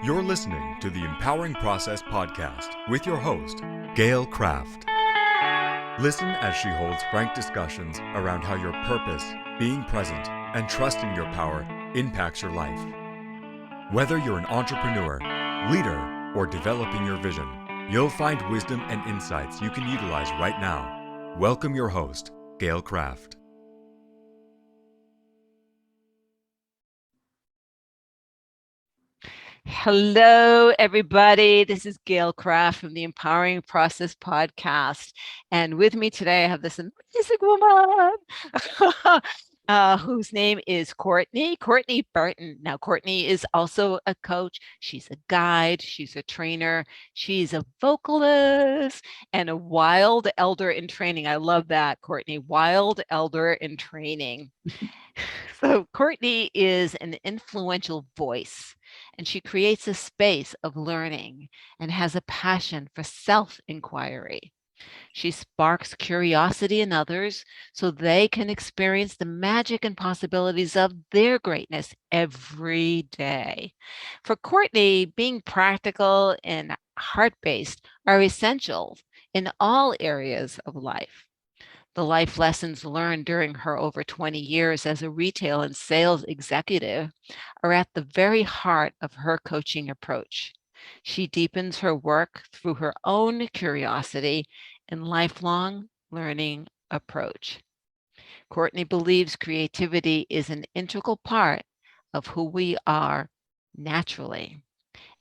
You're listening to the Empowering Process podcast with your host, Gail Kraft. Listen as she holds frank discussions around how your purpose, being present, and trusting your power impacts your life. Whether you're an entrepreneur, leader, or developing your vision, you'll find wisdom and insights you can utilize right now. Welcome your host, Gail Kraft. Hello, everybody. This is Gail Kraft from the Empowering Process podcast. And with me today, I have this amazing woman whose name is Courtney Burton. Now, Courtney is also a coach. She's a guide. She's a trainer. She's a vocalist and a wild elder in training. I love that, Courtney. Wild elder in training. So Courtney is an influential voice, and she creates a space of learning and has a passion for self-inquiry. She sparks curiosity in others so they can experience the magic and possibilities of their greatness every day. For Courtney, being practical and heart-based are essential in all areas of life. The life lessons learned during her over 20 years as a retail and sales executive are at the very heart of her coaching approach. She deepens her work through her own curiosity and lifelong learning approach. Courtney believes creativity is an integral part of who we are naturally.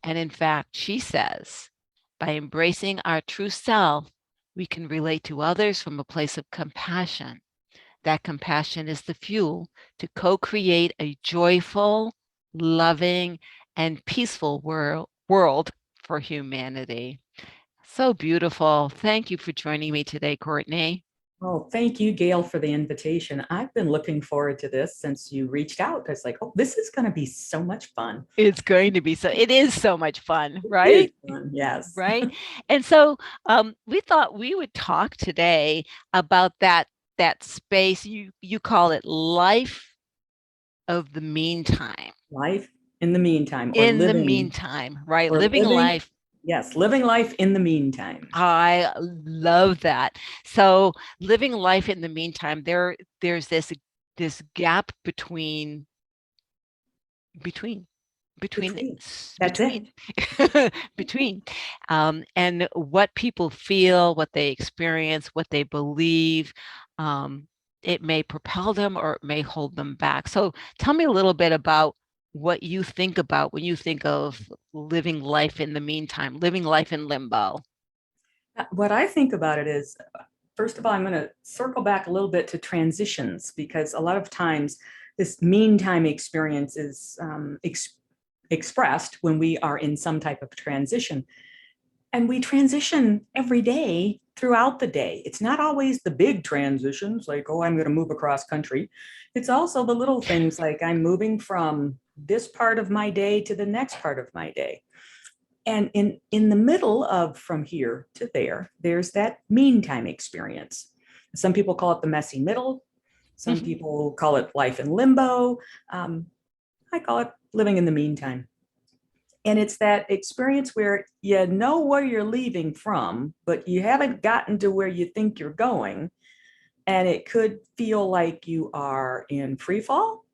And in fact, she says, by embracing our true self, we can relate to others from a place of compassion. That compassion is the fuel to co-create a joyful, loving, and peaceful world for humanity. So beautiful. Thank you for joining me today, Courtney. Oh, thank you, Gail, for the invitation. I've been looking forward to this since you reached out. I was like, oh, this is going to be so much fun. It's going to be it is so much fun, It is right? fun, yes. Right. And so we thought we would talk today about that space you call it life of the meantime. Life in the meantime, In the meantime, right? or Living living, life. yes, living life in the meantime. I love that. So living life in the meantime, there's this gap between between between Between, that's it. between between and what people feel, what they experience, what they believe. um, it may propel them or it may hold them back. So tell me a little bit about what you think about when you think of living life in the meantime, living life in limbo. What I think about it is, first of all, I'm going to circle back a little bit to transitions, because a lot of times this meantime experience is expressed when we are in some type of transition. And we transition every day throughout the day. It's not always the big transitions like, oh, I'm going to move across country. It's also the little things like I'm moving from this part of my day to the next part of my day. And in the middle of from here to there, there's that meantime experience. Some people call it the messy middle. Some people call it life in limbo. I call it living in the meantime. And it's that experience where you know where you're leaving from, but you haven't gotten to where you think you're going. And it could feel like you are in free fall,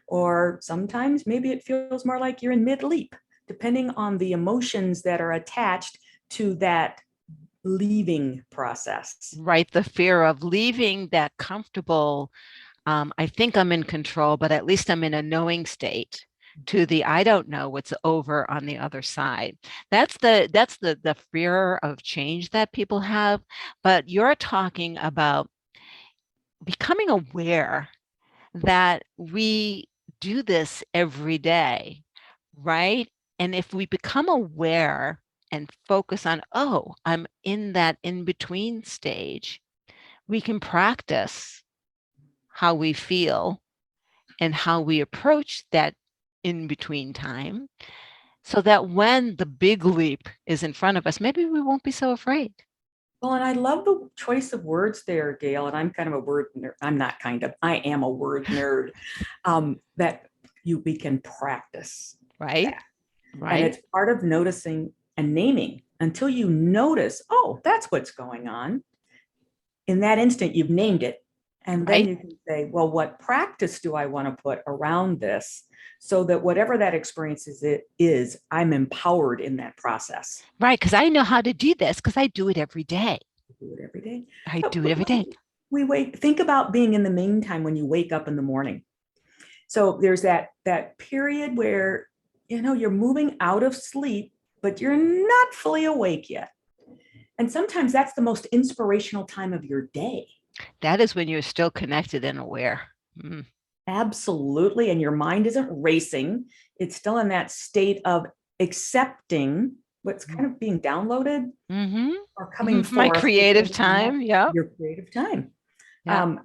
or sometimes maybe it feels more like you're in mid leap, depending on the emotions that are attached to that leaving process. Right, the fear of leaving that comfortable, I think I'm in control, but at least I'm in a knowing state, to the I don't know what's over on the other side. That's the fear of change that people have. But you're talking about becoming aware that we do this every day, right? And if we become aware and focus on, oh, I'm in that in between stage, we can practice how we feel and how we approach that in between time, so that when the big leap is in front of us, maybe we won't be so afraid. Well, and I love the choice of words there, Gail. And I'm kind of a word nerd. I'm not kind of, I am a word nerd. That we can practice Right. that. And it's part of noticing and naming. Until you notice, oh, that's what's going on. In that instant, you've named it. And then you can say, well, what practice do I want to put around this so that whatever that experience is, I'm empowered in that process. Right. Because I know how to do this because I do it every day. Do it every day. I do it every day. Think about being in the meantime when you wake up in the morning. So there's that period where, you're moving out of sleep, but you're not fully awake yet. And sometimes that's the most inspirational time of your day. That is when you're still connected and aware. Absolutely. And your mind isn't racing. It's still in that state of accepting what's kind of being downloaded or coming forth. My creative time. Yeah. Your creative time. Yeah.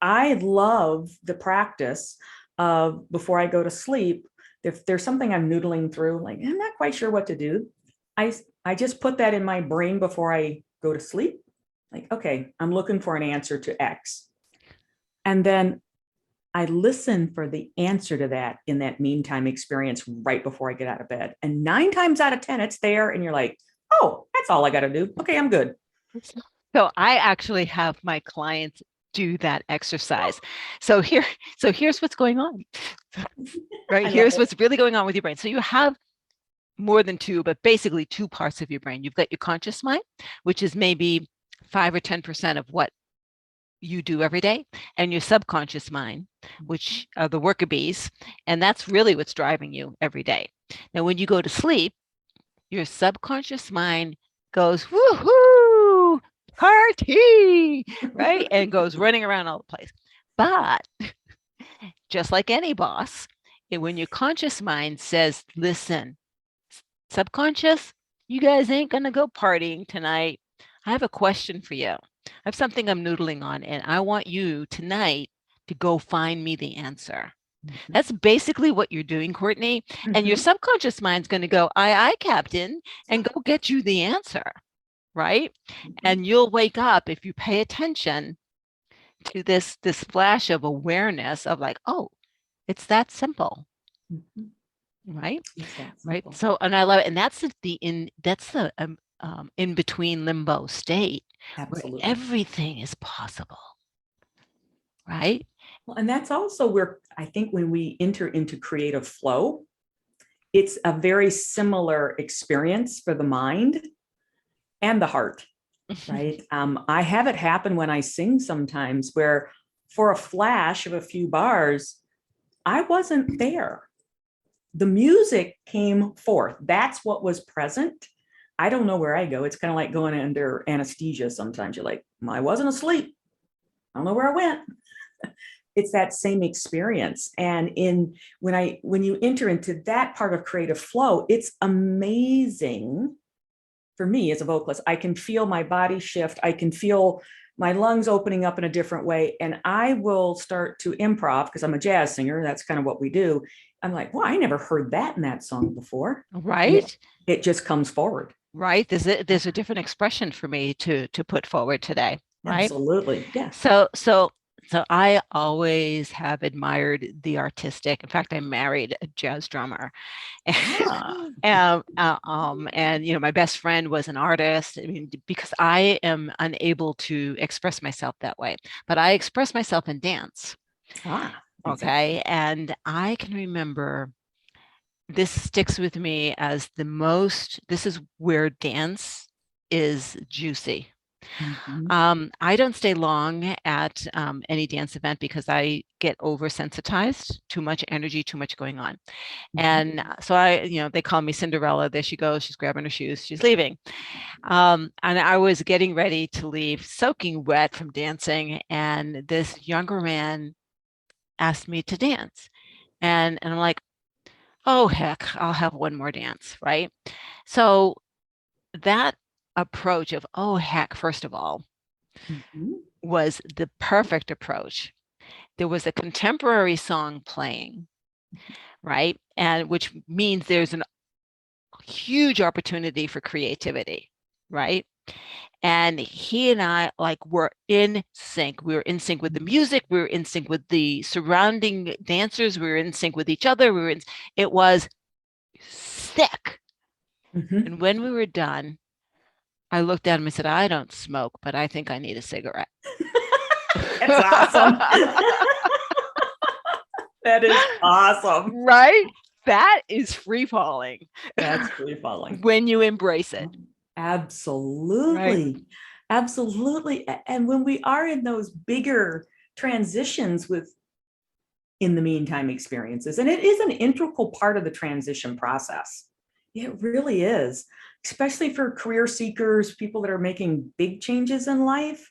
I love the practice of before I go to sleep, if there's something I'm noodling through, like I'm not quite sure what to do, I just put that in my brain before I go to sleep. Like, okay, I'm looking for an answer to X. And then I listen for the answer to that in that meantime experience right before I get out of bed. And 9 times out of 10, it's there. And you're like, oh, that's all I got to do. Okay, I'm good. So I actually have my clients do that exercise. So here's what's going on, right? Here's what's really going on with your brain. So you have more than 2, but basically 2 parts of your brain. You've got your conscious mind, which is maybe 5 or 10% of what you do every day, and your subconscious mind, which are the worker bees. And that's really what's driving you every day. Now, when you go to sleep, your subconscious mind goes, woohoo, party, right? And goes running around all the place. But just like any boss, when your conscious mind says, listen, subconscious, you guys ain't going to go partying tonight. I have a question for you. I have something I'm noodling on, and I want you tonight to go find me the answer. That's basically what you're doing, Courtney. And your subconscious mind's going to go, aye, Captain, and go get you the answer, right? And you'll wake up if you pay attention to this flash of awareness of like, oh, it's that simple. Right. Right. So, and I love it. And that's the in between limbo state. Absolutely. Where everything is possible. Right. Well, and that's also where I think when we enter into creative flow, it's a very similar experience for the mind and the heart. Right. I have it happen when I sing sometimes where for a flash of a few bars, I wasn't there. The music came forth. That's what was present. I don't know where I go. It's kind of like going under anesthesia. Sometimes you're like, I wasn't asleep. I don't know where I went. It's that same experience. And when you enter into that part of creative flow, it's amazing. For me as a vocalist, I can feel my body shift. I can feel my lungs opening up in a different way. And I will start to improv because I'm a jazz singer. That's kind of what we do. I'm like, well, I never heard that in that song before. Right. It just comes forward. Right. There's a different expression for me to put forward today. Right. Absolutely. Yeah. So I always have admired the artistic. In fact, I married a jazz drummer, and my best friend was an artist. I mean, because I am unable to express myself that way, but I express myself in dance. Okay, and I can remember. This sticks with me as this is where dance is juicy. I don't stay long at any dance event because I get oversensitized, too much energy, too much going on. And so they call me Cinderella. There she goes. She's grabbing her shoes. She's leaving. And I was getting ready to leave, soaking wet from dancing. And this younger man asked me to dance. And I'm like, oh, heck, I'll have one more dance, right? So that approach of, oh, heck, first of all, was the perfect approach. There was a contemporary song playing, right? And which means there's a huge opportunity for creativity, right? And he and I were in sync. We were in sync with the music. We were in sync with the surrounding dancers. We were in sync with each other. It was thick. Mhm. And when we were done, I looked at him and said, I don't smoke, but I think I need a cigarette. That's awesome. That is awesome. Right? That is free falling. That's free falling. When you embrace it. Absolutely. Right. Absolutely. And when we are in those bigger transitions with in the meantime experiences, and it is an integral part of the transition process. It really is, especially for career seekers, people that are making big changes in life,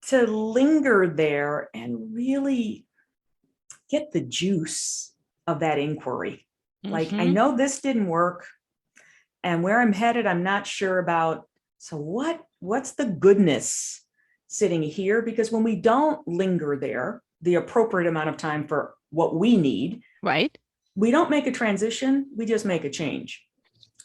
to linger there and really get the juice of that inquiry. Like, I know this didn't work, and where I'm headed, I'm not sure about. So what's the goodness sitting here? Because when we don't linger there, the appropriate amount of time for what we need, right? We don't make a transition, we just make a change.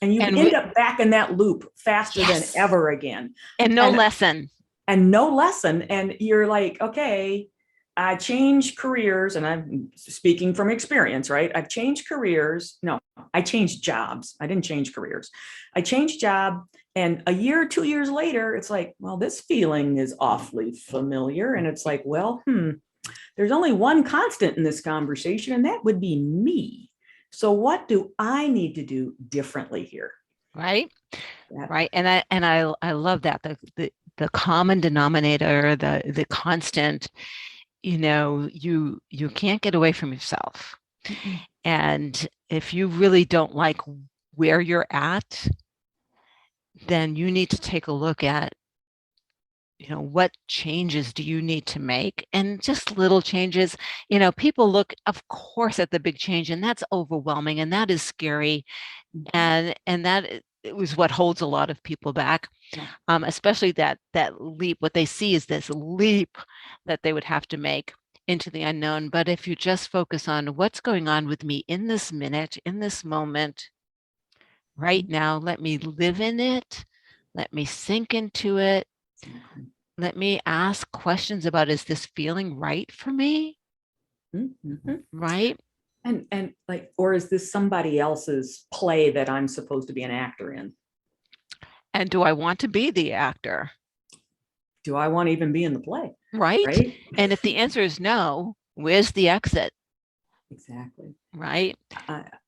And you end up back in that loop faster than ever again. And no lesson. And no lesson. And you're like, okay, I changed careers, and I'm speaking from experience, right? I've changed careers. No, I changed jobs. I didn't change careers. I changed job. And a year, 2 years later, it's like, well, this feeling is awfully familiar. And it's like, well, there's only one constant in this conversation, and that would be me. So what do I need to do differently here? Right. Right. And I love that. The common denominator, the constant, you can't get away from yourself. And if you really don't like where you're at, then you need to take a look at, what changes do you need to make? And just little changes. People look, of course, at the big change, and that's overwhelming, and that is scary. And that it was what holds a lot of people back, especially that leap. What they see is this leap that they would have to make into the unknown. But if you just focus on what's going on with me in this minute, in this moment, right now, let me live in it, let me sink into it, let me ask questions about, is this feeling right for me? Right? And like, or is this somebody else's play that I'm supposed to be an actor in? And do I want to be the actor? Do I want to even be in the play? Right? And if the answer is no, where's the exit? Exactly. Right?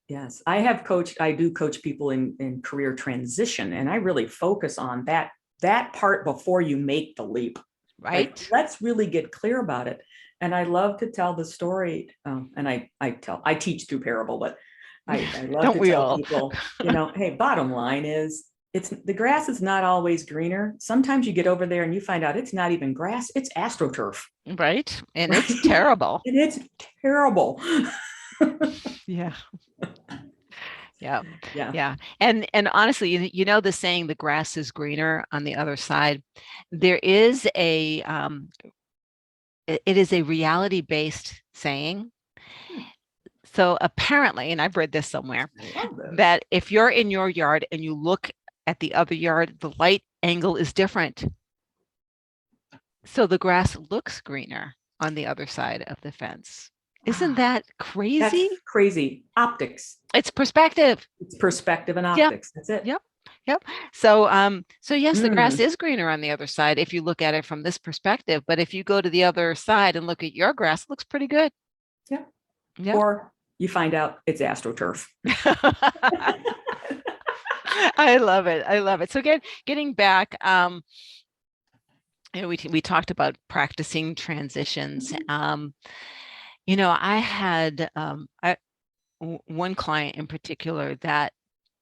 Yes, I do coach people in career transition, and I really focus on that part before you make the leap. Right. Like, let's really get clear about it. And I love to tell the story, and I teach through parable, but I love to tell people, hey, bottom line is, the grass is not always greener. Sometimes you get over there and you find out it's not even grass, it's astroturf. Right. And it's terrible. And it's terrible. Yeah. And honestly, the saying, the grass is greener on the other side. There is it is a reality-based saying. So apparently, and I've read this somewhere, that if you're in your yard and you look at the other yard, the light angle is different. So the grass looks greener on the other side of the fence. Isn't that crazy? That's crazy. Optics. It's perspective. It's perspective and optics. That's it. Yep. So yes, the grass is greener on the other side if you look at it from this perspective. But if you go to the other side and look at your grass, it looks pretty good. Yeah. Or you find out it's astroturf. I love it. So getting back, we talked about practicing transitions. I had one client in particular that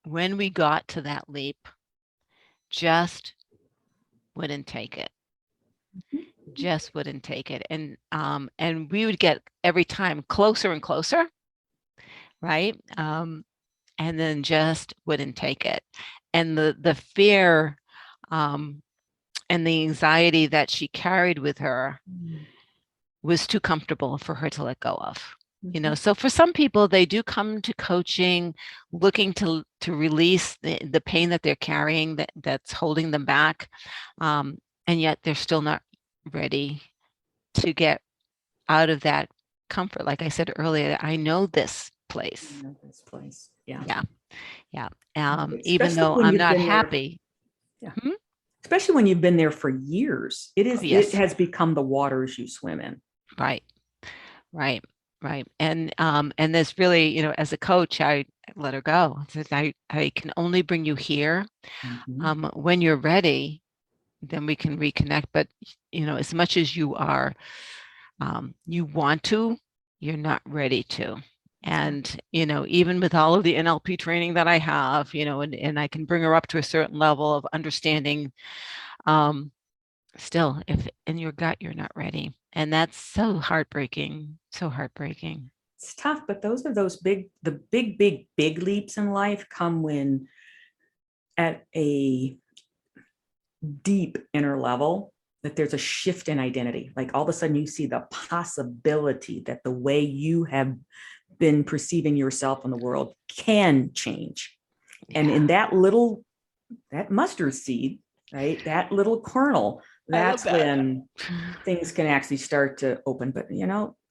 when we got to that leap, just wouldn't take it. Just wouldn't take it. And we would get every time closer and closer, right? And then just wouldn't take it. And the fear and the anxiety that she carried with her was too comfortable for her to let go of. So for some people, they do come to coaching looking to release the pain that they're carrying that's holding them back. And yet they're still not ready to get out of that comfort. Like I said earlier, I know this place. Yeah. Yeah. Even Especially though when I'm you've not been there. happy. Yeah. Hmm? Especially when you've been there for years. Oh, It yes. has become the waters you swim in. Right. Right. Right. And this really, as a coach, I let her go. I said, I can only bring you here. Mhm. When you're ready, then we can reconnect. But, as much as you want to, you're not ready to. And, even with all of the NLP training that I have, and I can bring her up to a certain level of understanding, still, if in your gut, you're not ready. And that's so heartbreaking, so heartbreaking. It's tough, but those are the big leaps in life come when at a deep inner level that there's a shift in identity. Like all of a sudden you see the possibility that the way you have been perceiving yourself in the world can change. And in that mustard seed, right, that little kernel, I love that's that. when things can actually start to open. But,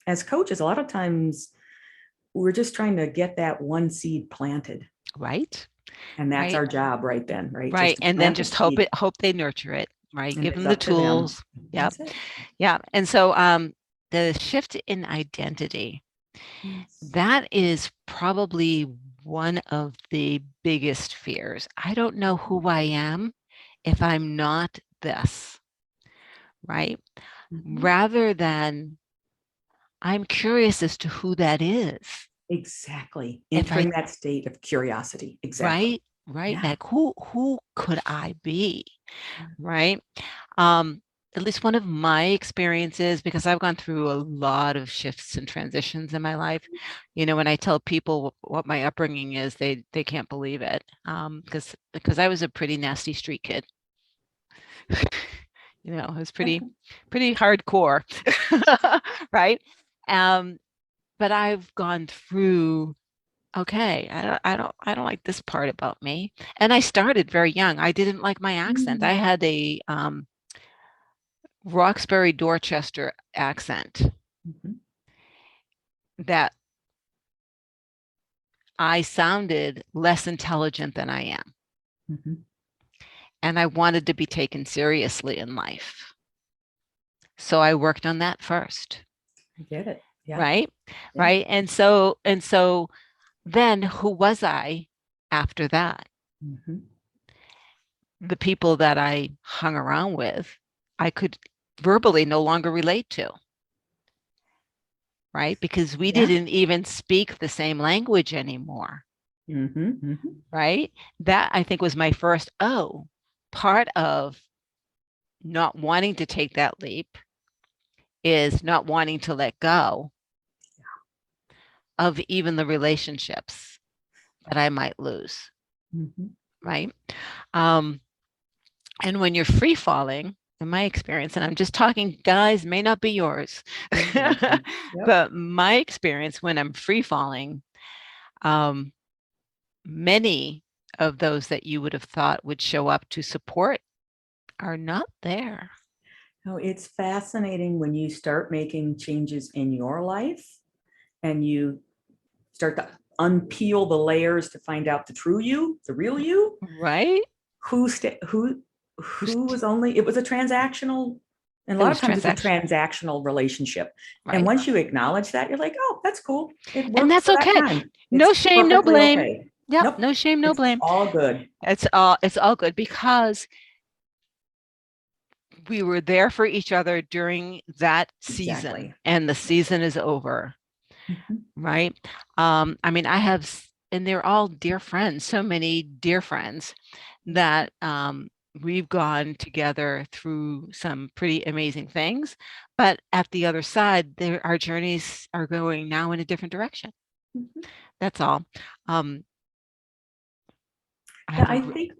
as coaches, a lot of times we're just trying to get that one seed planted. Right. And that's Right. our job right then, right? Right. Just to And then plant the just seed, hope they nurture it. Right. and Give it's them the up to them. tools. Yep. That's it. Yeah. And so the shift in identity, Yes. that is probably one of the biggest fears. I don't know who I am if I'm not this, right? Mhm. Rather than I'm curious as to who that is. Exactly. If I, Entering that state of curiosity. Exactly. right, Yeah. like who could I be, right? Um, at least one of my experiences, because I've gone through a lot of shifts and transitions in my life. When I tell people what my upbringing is, they can't believe it. Because I was a pretty nasty street kid. It was pretty hardcore, right? Um, but I've gone through, okay, I don't like this part about me. And I started very young. I didn't like my accent. I had a Roxbury Dorchester accent Mhm. that I sounded less intelligent than I am. Mhm. And I wanted to be taken seriously in life. So I worked on that first. I get it. Yeah. Right. Yeah. Right. And so then who was I after that? Mhm. The people that I hung around with, I could verbally no longer relate to. Right. Because we Yeah. didn't even speak the same language anymore. Mhm. Mhm. Right. That I think was my first, part of not wanting to take that leap is not wanting to let go of even the relationships that I might lose. Mhm. Right. Um, and when you're free falling, in my experience, and I'm just talking, guys, may not be yours, Exactly. Yep. but my experience when I'm free falling, um, many of those that you would have thought would show up to support are not there. No, it's fascinating when you start making changes in your life and you start to unpeel the layers to find out the true you, the real you, Right? who sta who was only, it was a transactional, and a It lot of was times it's a transaction, transactional relationship. And right? once you acknowledge that, you're like, oh, that's cool. It And worked that's for that okay. time. No It's shame, no perfectly blame. okay. Yep, Nope. no shame, no It's blame. all good. It's all good because we were there for each other during that season, Exactly. and the season is over, Mhm. right? I mean, and they're all dear friends, so many dear friends that we've gone together through some pretty amazing things. But at the other side, our journeys are going now in a different direction. Mhm. That's all. Um, I Yeah, have I a, think,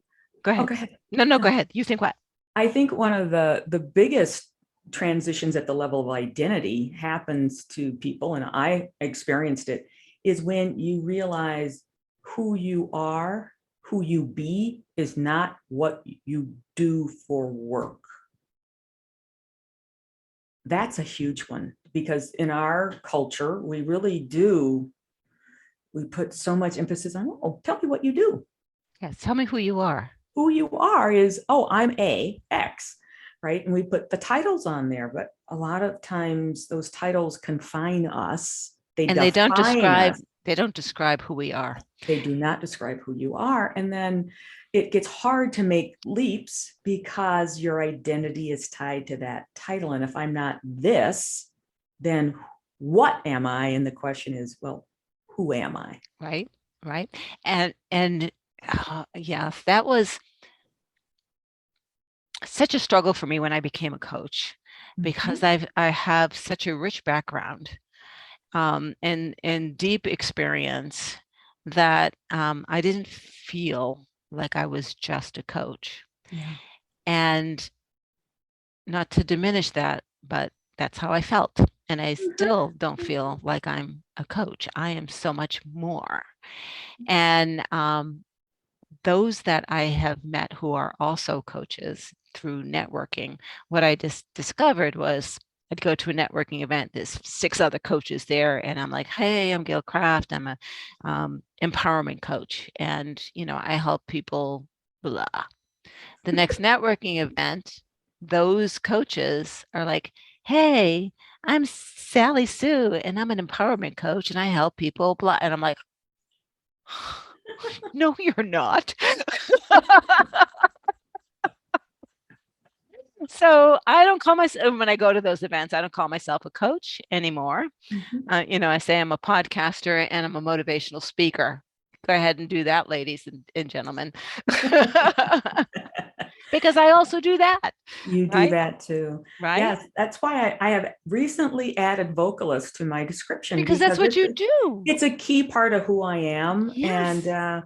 go oh, ahead. go ahead. No, go No. ahead. You think what? I think one of the biggest transitions at the level of identity happens to people, and I experienced it, is when you realize who you are, who you be is not what you do for work. That's a huge one because in our culture, we really do, we put so much emphasis on, oh, tell me what you do. Yeah, tell me who you are. Who you are is, oh, I'm A, X, right? And we put the titles on there, but a lot of times those titles confine us. They And they don't define describe us. who we are. They do not describe who you are. And then it gets hard to make leaps because your identity is tied to that title. And if I'm not this, then what am I? And the question is, well, who am I? Right. And yes, that was such a struggle for me when I became a coach, because I have such a rich background and deep experience that I didn't feel like I was just a coach. Yeah. And not to diminish that, but that's how I felt. And I still don't feel like I'm a coach. I am so much more. And those that I have met who are also coaches through networking, what I just discovered was I'd go to a networking event, there's 6 other coaches there, and I'm like, hey, I'm Gail Kraft, I'm a empowerment coach, and I help people, blah. The next networking event, those coaches are like, hey, I'm Sally Sue, and I'm an empowerment coach, and I help people, blah. And I'm like, no, you're not. So I don't call myself, when I go to those events, I don't call myself a coach anymore. I say I'm a podcaster and I'm a motivational speaker. Go ahead and do that, ladies and gentlemen. Because I also do that. You do right? that too. Right? Yes, that's why I have recently added vocalist to my description, Because that's what you do. It's a key part of who I am. Yes. And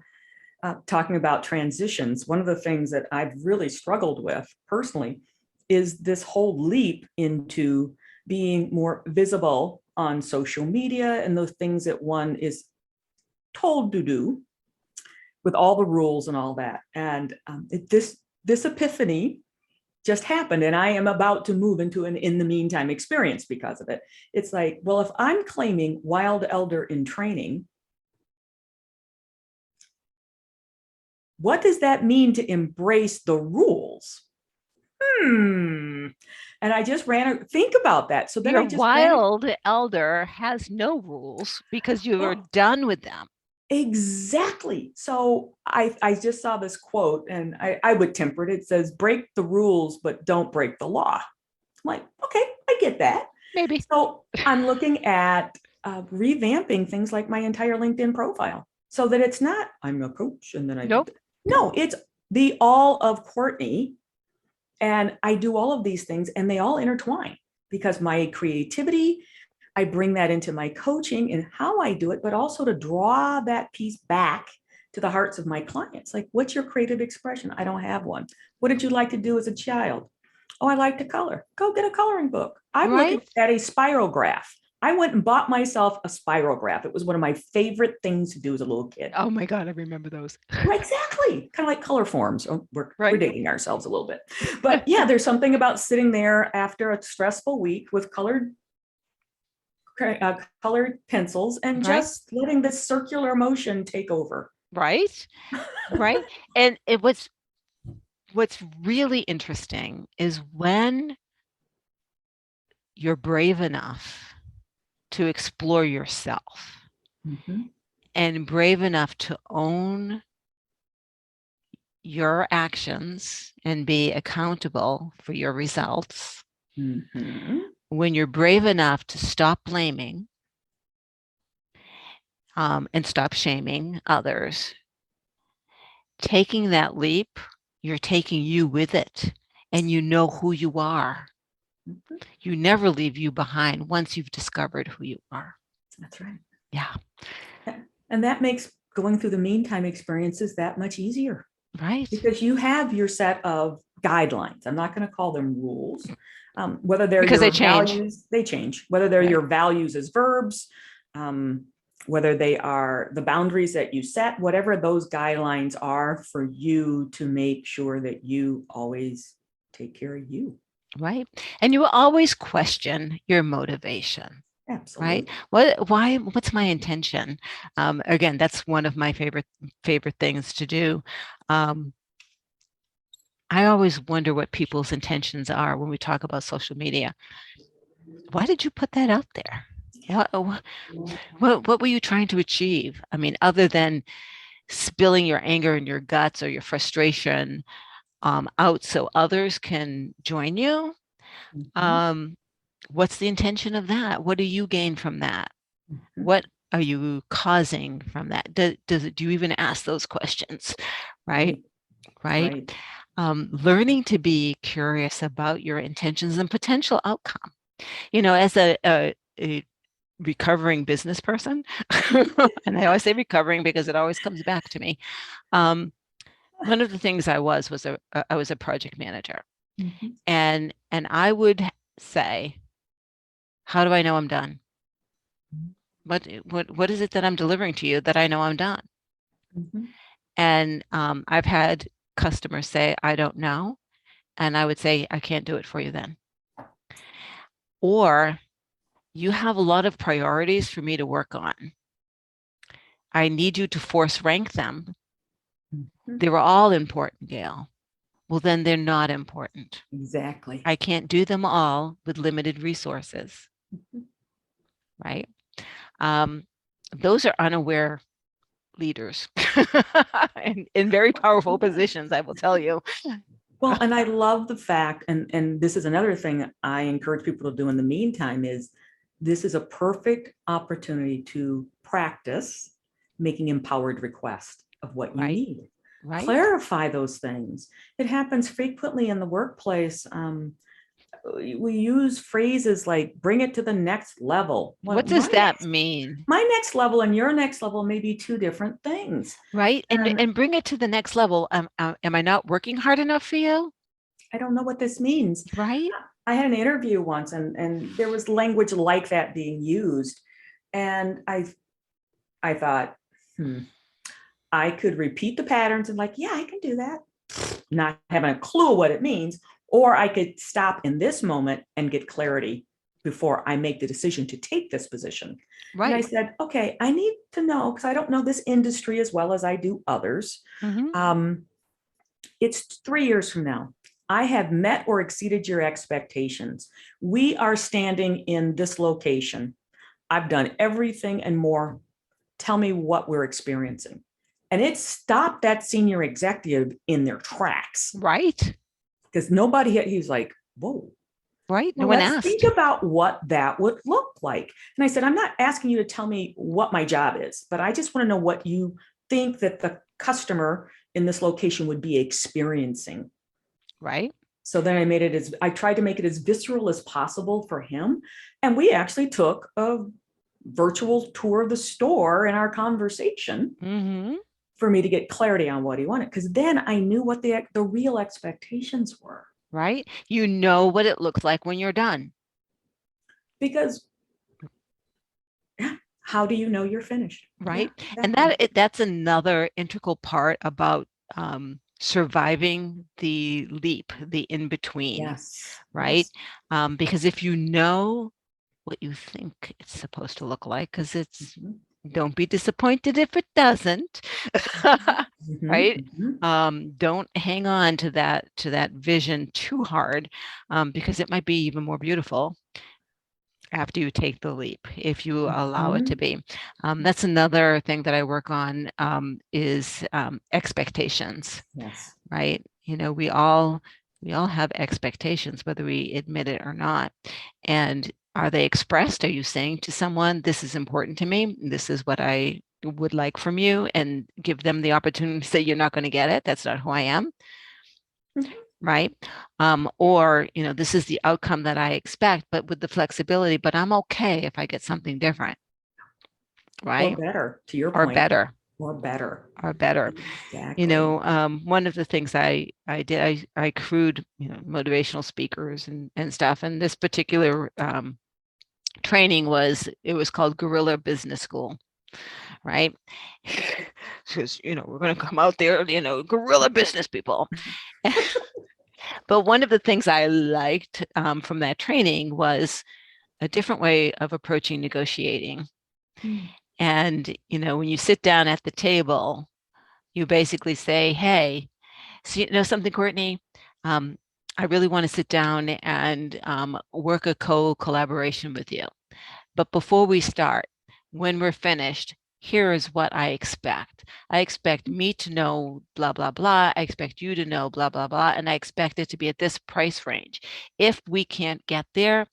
talking about transitions, one of the things that I've really struggled with personally is this whole leap into being more visible on social media and those things that one is told to do with all the rules and all that. And this epiphany just happened, and I am about to move into an in the meantime experience because of it. It's like, well, if I'm claiming wild elder in training, what does that mean to embrace the rules? And I just think about that. So then Your I just wild elder has no rules because you are done with them. Exactly. So I just saw this quote, and I would temper it. It says, break the rules, but don't break the law. I'm like, okay, I get that. Maybe. So I'm looking at revamping things like my entire LinkedIn profile so that it's not, I'm a coach and then I Nope. No, it's the all of Courtney. And I do all of these things and they all intertwine because my creativity, I bring that into my coaching and how I do it, but also to draw that piece back to the hearts of my clients. Like, what's your creative expression? I don't have one. What did you like to do as a child? Oh, I like to color. Go get a coloring book. I'm looking at a spirograph. I went and bought myself a spirograph. It was one of my favorite things to do as a little kid. Oh my God, I remember those. Exactly. Kind of like color forms. Oh, we're dating ourselves a little bit. But yeah, there's something about sitting there after a stressful week with colored pencils and just letting this circular motion take over. Right. And what's really interesting is when you're brave enough to explore yourself and brave enough to own your actions and be accountable for your results. When you're brave enough to stop blaming and stop shaming others, taking that leap, you're taking you with it, and you know who you are. You never leave you behind once you've discovered who you are. That's right. Yeah. And that makes going through the meantime experiences that much easier. Right. Because you have your set of guidelines. I'm not going to call them rules. Whether they're because your they change. Values, they change. Whether they're your values as verbs, whether they are the boundaries that you set, whatever those guidelines are for you to make sure that you always take care of you. Right. And you will always question your motivation. Absolutely. What's my intention? Again, that's one of my favorite things to do. I always wonder what people's intentions are when we talk about social media. Why did you put that out there? What were you trying to achieve? I mean, other than spilling your anger and your guts or your frustration out so others can join you. What's the intention of that? What do you gain from that? What are you causing from that? Do you even ask those questions? Right. Learning to be curious about your intentions and potential outcome. As a recovering business person, and I always say recovering because it always comes back to me. One of the things I was a project manager, and I would say, how do I know I'm done? What is it that I'm delivering to you that I know I'm done? And I've had customers say, I don't know. And I would say, I can't do it for you then. Or you have a lot of priorities for me to work on. I need you to force rank them. They were all important, Gail. Well, then they're not important. Exactly. I can't do them all with limited resources. Right? Those are unaware leaders in very powerful positions, I will tell you. Well, and I love the fact, and this is another thing I encourage people to do in the meantime, is this is a perfect opportunity to practice making empowered requests of what you need. Clarify those things. It happens frequently in the workplace. We use phrases like bring it to the next level. What does that mean? My next level and your next level may be two different things. Right. And bring it to the next level. Am I not working hard enough for you? I don't know what this means. Right. I had an interview once and there was language like that being used. And I thought, I could repeat the patterns and yeah, I can do that. Not having a clue what it means. Or I could stop in this moment and get clarity before I make the decision to take this position. Right. And I said, okay, I need to know, because I don't know this industry as well as I do others. It's 3 years from now. I have met or exceeded your expectations. We are standing in this location. I've done everything and more. Tell me what we're experiencing. And it stopped that senior executive in their tracks. Right. Because he was like, whoa. Right. No one asked. Think about what that would look like. And I said, I'm not asking you to tell me what my job is, but I just want to know what you think that the customer in this location would be experiencing. Right. So then I tried to make it as visceral as possible for him. And we actually took a virtual tour of the store in our conversation for me to get clarity on what he wanted. Because then I knew what the real expectations were. Right. You know what it looks like when you're done. Because how do you know you're finished? Right. And that's another integral part about surviving the leap, the in-between. Yes. Right. Yes. Because if you know what you think it's supposed to look like, because it's don't be disappointed if it doesn't. Right. Don't hang on to that vision too hard, because it might be even more beautiful after you take the leap, if you allow it to be. That's another thing that I work on, is expectations. Yes. Right. We all have expectations, whether we admit it or not. And are they expressed? Are you saying to someone, this is important to me, this is what I would like from you, and give them the opportunity to say, you're not going to get it, that's not who I am. Right. Or, this is the outcome that I expect, but with the flexibility, but I'm okay if I get something different. Right. Or better, to your point. Or better. Exactly. One of the things I did, I crewed, motivational speakers and stuff. And this particular training was called Guerrilla Business School. Right. Because, we're going to come out there, guerrilla business people. But one of the things I liked from that training was a different way of approaching negotiating. And, when you sit down at the table, you basically say, hey, so you know something, Courtney, I really want to sit down and work a collaboration with you. But before we start, when we're finished, here is what I expect. I expect me to know blah, blah, blah. I expect you to know blah, blah, blah. And I expect it to be at this price range. If we can't get there,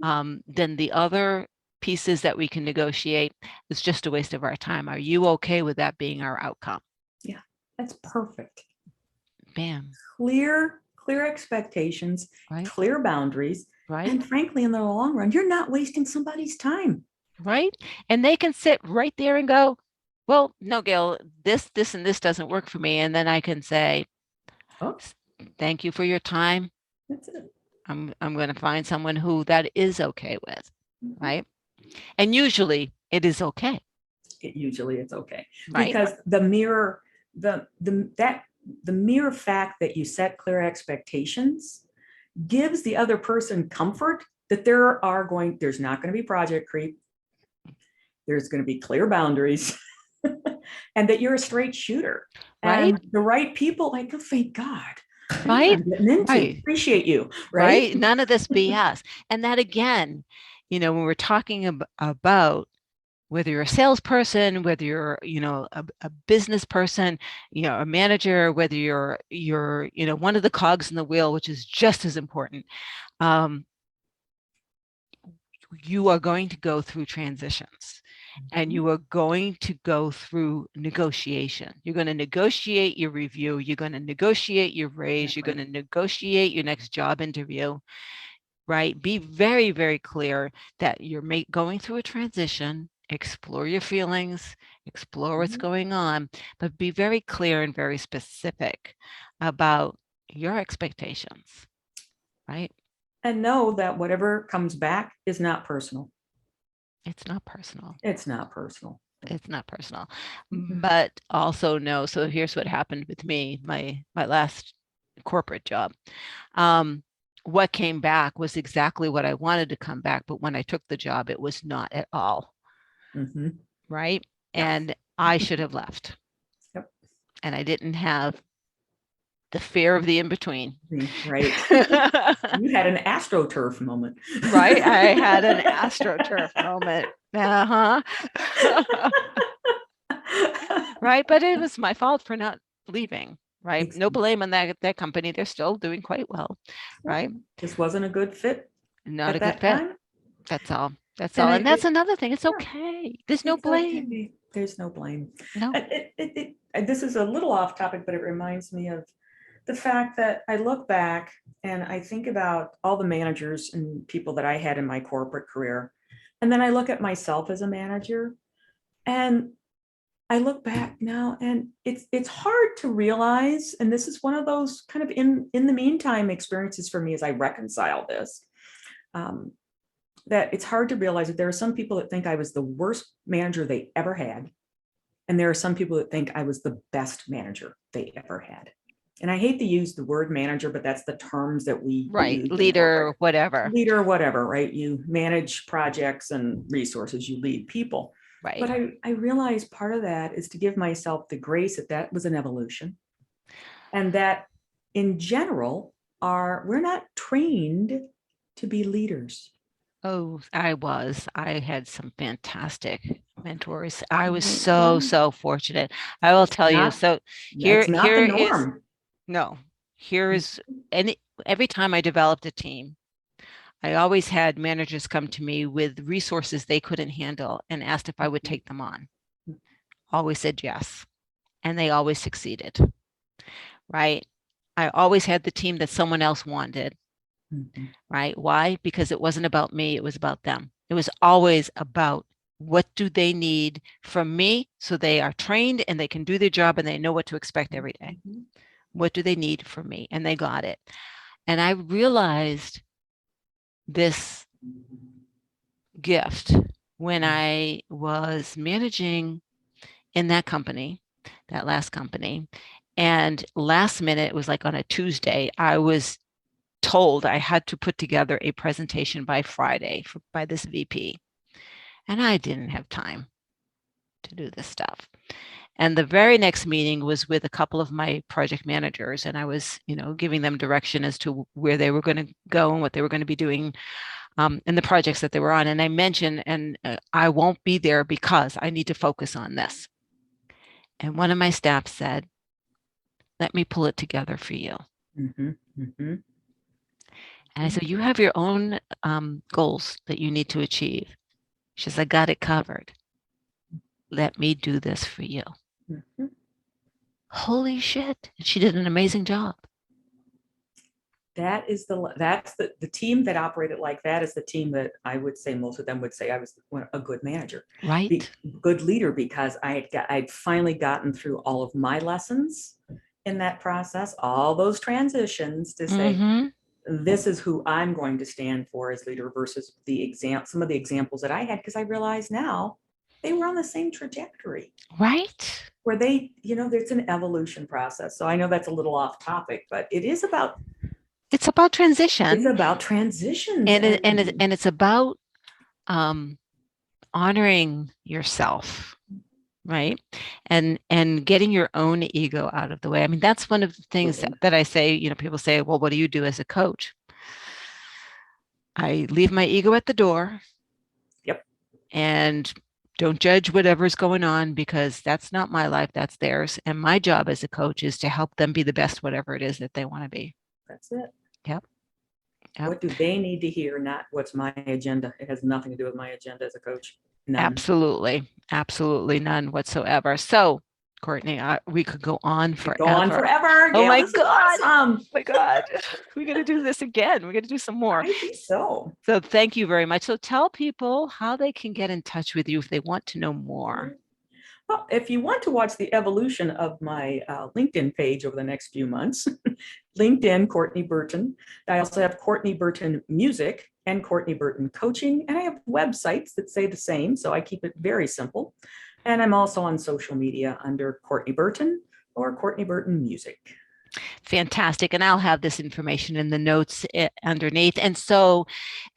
then the other pieces that we can negotiate is just a waste of our time. Are you okay with that being our outcome? Yeah, that's perfect. Bam. Clear expectations, right? Clear boundaries. Right. And frankly, in the long run, you're not wasting somebody's time. Right. And they can sit right there and go, well, no, Gail, this, and this doesn't work for me. And then I can say, oh, thank you for your time. That's it. I'm going to find someone who that is okay with. Right. And usually it is okay. It's okay. Right. Because the mere fact that you set clear expectations gives the other person comfort that there's not going to be project creep. There's going to be clear boundaries and that you're a straight shooter. Right. And the right people, like, oh, thank God. Right. Right. Appreciate you. Right. None of this BS. And that, again, when we're talking about whether you're a salesperson, whether you're, a business person, a manager, whether you're, one of the cogs in the wheel, which is just as important, you are going to go through transitions and you are going to go through negotiation. You're going to negotiate your review. You're going to negotiate your raise. You're going to negotiate your next job interview, right? Be very, very clear that you're going through a transition. Explore your feelings, explore what's going on, but be very clear and very specific about your expectations, right? And know that whatever comes back is not personal. It's not personal. It's not personal. It's not personal. But also know, so here's what happened with me, my last corporate job. What came back was exactly what I wanted to come back, but when I took the job, it was not at all. Right. And I should have left. Yep. And I didn't have the fear of the in-between. Right. You had an AstroTurf moment. Right. I had an AstroTurf moment. Right. But it was my fault for not leaving. Right. Exactly. No blame on that company. They're still doing quite well. Right. This wasn't a good fit. Not a good fit. That's all. That's all. And that's another thing. It's okay. There's no blame. Okay. There's no blame. No. This is a little off topic, but it reminds me of the fact that I look back and I think about all the managers and people that I had in my corporate career. And then I look at myself as a manager and I look back now and it's hard to realize. And this is one of those kind of in the meantime experiences for me as I reconcile this. That it's hard to realize that there are some people that think I was the worst manager they ever had. And there are some people that think I was the best manager they ever had. And I hate to use the word manager, but that's the terms that we use. Leader, whatever. Leader, whatever, right? You manage projects and resources, you lead people. Right. But I realize part of that is to give myself the grace that was an evolution. And that in general, we're not trained to be leaders. Oh, I had some fantastic mentors. I was so fortunate. I will tell you. So here is, and every time I developed a team, I always had managers come to me with resources they couldn't handle and asked if I would take them on. Always said yes. And they always succeeded. Right. I always had the team that someone else wanted. Right? Why? Because it wasn't about me. It was about them. It was always about what do they need from me so they are trained and they can do their job and they know what to expect every day. What do they need from me? And they got it. And I realized this gift when I was managing in that company, that last company. And last minute, it was like on a Tuesday, I was told I had to put together a presentation by Friday by this VP. And I didn't have time to do this stuff. And the very next meeting was with a couple of my project managers, and I was, giving them direction as to where they were going to go and what they were going to be doing in the projects that they were on. And I mentioned, I won't be there because I need to focus on this. And one of my staff said, let me pull it together for you. Mm-hmm. Mm-hmm. And I said, you have your own goals that you need to achieve. She says, I got it covered. Let me do this for you. Mm-hmm. Holy shit. She did an amazing job. That's the team that operated like that is the team that I would say most of them would say I was a good manager, right? Good leader, because I'd finally gotten through all of my lessons in that process, all those transitions to say, this is who I'm going to stand for as leader versus some of the examples that I had, because I realize now they were on the same trajectory. Right. Where there's an evolution process. So I know that's a little off topic, but it's about transition. It's about transitions. And it's about honoring yourself, right? And getting your own ego out of the way. I mean, that's one of the things that I say, people say, well, what do you do as a coach? I leave my ego at the door. Yep. And don't judge whatever's going on, because that's not my life, that's theirs. And my job as a coach is to help them be the best, whatever it is that they want to be. That's it. Yep. What do they need to hear? Not what's my agenda. It has nothing to do with my agenda as a coach. None. Absolutely none whatsoever. So, Courtney, we could go on forever. Go on forever. Oh, yeah, my God. Awesome. Oh my God. We're going to do this again. We're going to do some more. I think so. So thank you very much. So tell people how they can get in touch with you if they want to know more. Well, if you want to watch the evolution of my LinkedIn page over the next few months, LinkedIn, Courtney Burton. I also have Courtney Burton Music and Courtney Burton Coaching, and I have websites that say the same, so I keep it very simple. And I'm also on social media under Courtney Burton or Courtney Burton Music. Fantastic. And I'll have this information in the notes underneath. And so,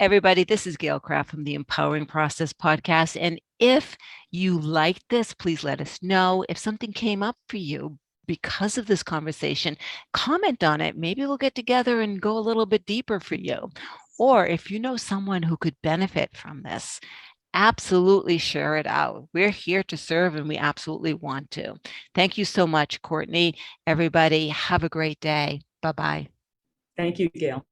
everybody, this is Gail Craft from the Empowering Process podcast. And if you liked this, please let us know. If something came up for you because of this conversation, comment on it. Maybe we'll get together and go a little bit deeper for you. Or if you know someone who could benefit from this, absolutely share it out. We're here to serve, and we absolutely want to. Thank you so much, Courtney. Everybody, have a great day. Bye-bye. Thank you, Gail.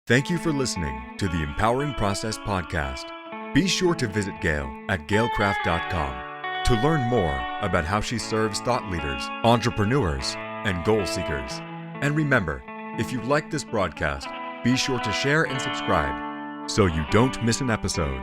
Thank you for listening to the Empowering Process podcast. Be sure to visit Gail at gailcraft.com to learn more about how she serves thought leaders, entrepreneurs, and goal seekers. And remember, if you like this broadcast, be sure to share and subscribe so you don't miss an episode.